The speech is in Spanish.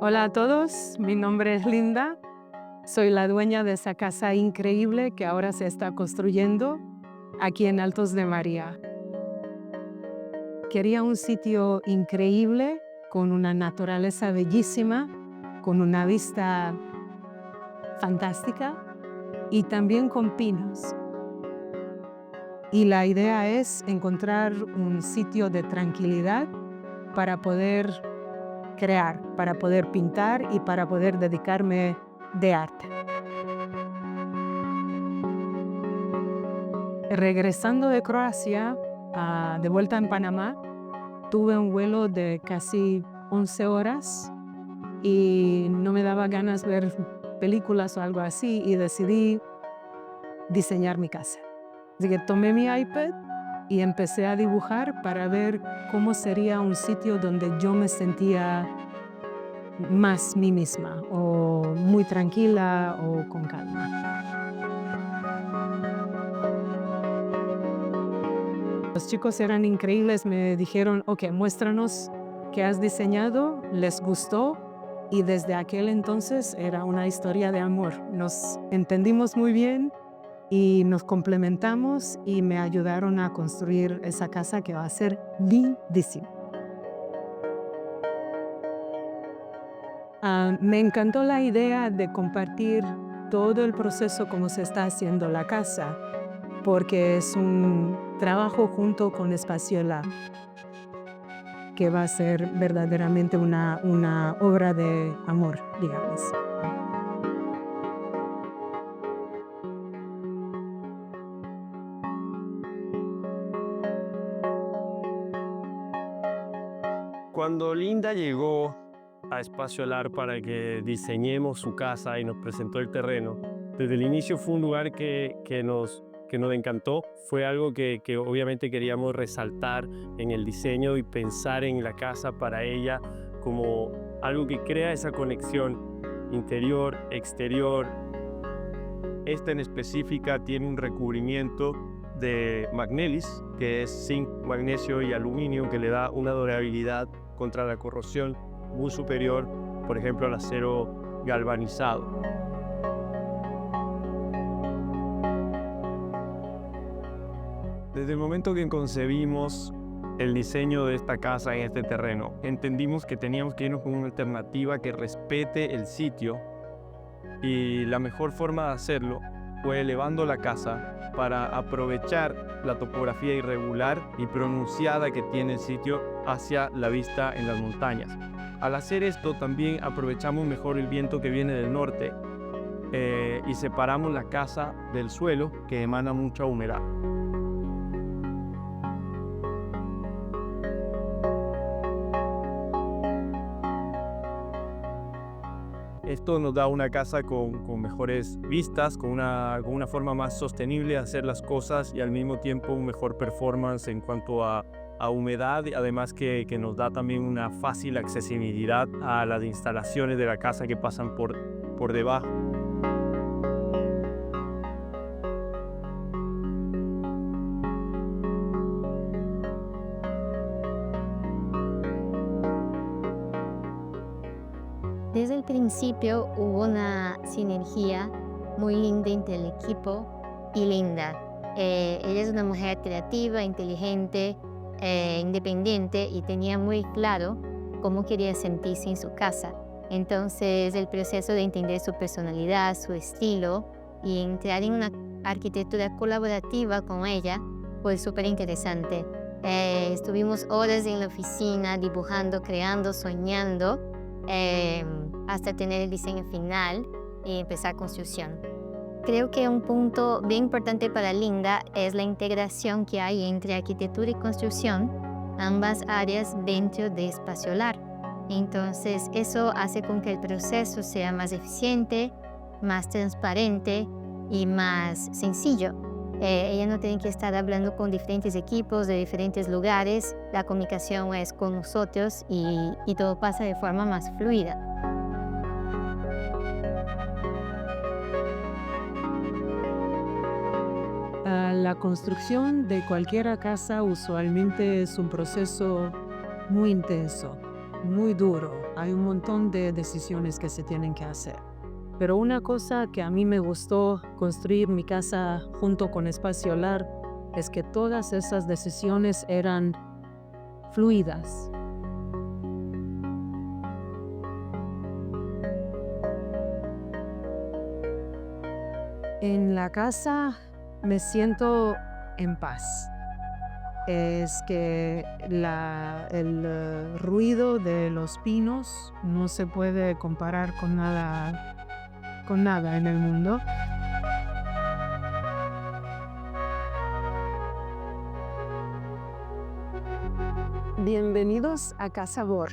Hola a todos, mi nombre es Linda, soy la dueña de esa casa increíble que ahora se está construyendo aquí en Altos de María. Quería un sitio increíble, con una naturaleza bellísima, con una vista fantástica y también con pinos. Y la idea es encontrar un sitio de tranquilidad para poder crear, para poder pintar y para poder dedicarme de arte. Regresando de Croacia, de vuelta en Panamá, tuve un vuelo de casi 11 horas y no me daba ganas de ver películas o algo así y decidí diseñar mi casa. Así que tomé mi iPad y empecé a dibujar para ver cómo sería un sitio donde yo me sentía más mí misma o muy tranquila o con calma. Los chicos eran increíbles, me dijeron, ok, muéstranos qué has diseñado, les gustó y desde aquel entonces era una historia de amor. Nos entendimos muy bien y nos complementamos y me ayudaron a construir esa casa que va a ser lindísima. Me encantó la idea de compartir todo el proceso como se está haciendo la casa, porque es un trabajo junto con Espaciola, que va a ser verdaderamente una obra de amor, digamos. Cuando Linda llegó a Espacio Lar para que diseñemos su casa y nos presentó el terreno, desde el inicio fue un lugar que nos encantó. Fue algo que obviamente queríamos resaltar en el diseño y pensar en la casa para ella como algo que crea esa conexión interior, exterior. Esta en específica tiene un recubrimiento de Magnelis, que es zinc, magnesio y aluminio, que le da una durabilidad contra la corrosión muy superior, por ejemplo, al acero galvanizado. Desde el momento que concebimos el diseño de esta casa en este terreno, entendimos que teníamos que irnos con una alternativa que respete el sitio, y la mejor forma de hacerlo fue elevando la casa para aprovechar la topografía irregular y pronunciada que tiene el sitio hacia la vista en las montañas. Al hacer esto también aprovechamos mejor el viento que viene del norte y separamos la casa del suelo, que emana mucha humedad. Esto nos da una casa con mejores vistas, con una forma más sostenible de hacer las cosas y al mismo tiempo un mejor performance en cuanto a humedad, además que nos da también una fácil accesibilidad a las instalaciones de la casa que pasan por debajo. Desde el principio hubo una sinergia muy linda entre el equipo y Linda. Ella es una mujer creativa, inteligente, independiente y tenía muy claro cómo quería sentirse en su casa. Entonces el proceso de entender su personalidad, su estilo y entrar en una arquitectura colaborativa con ella fue súper interesante. Estuvimos horas en la oficina dibujando, creando, soñando, hasta tener el diseño final y empezar construcción. Creo que un punto bien importante para Linda es la integración que hay entre arquitectura y construcción, ambas áreas dentro de Espacio Lar. Entonces eso hace con que el proceso sea más eficiente, más transparente y más sencillo. Ella no tiene que estar hablando con diferentes equipos de diferentes lugares, la comunicación es con nosotros y todo pasa de forma más fluida. La construcción de cualquier casa usualmente es un proceso muy intenso. muy duro. Hay un montón de decisiones que se tienen que hacer. Pero una cosa que a mí me gustó construir mi casa junto con Espacio Lar es que todas esas decisiones eran fluidas. En la casa me siento en paz. Es que el ruido de los pinos no se puede comparar con nada en el mundo. Bienvenidos a Casa Bor.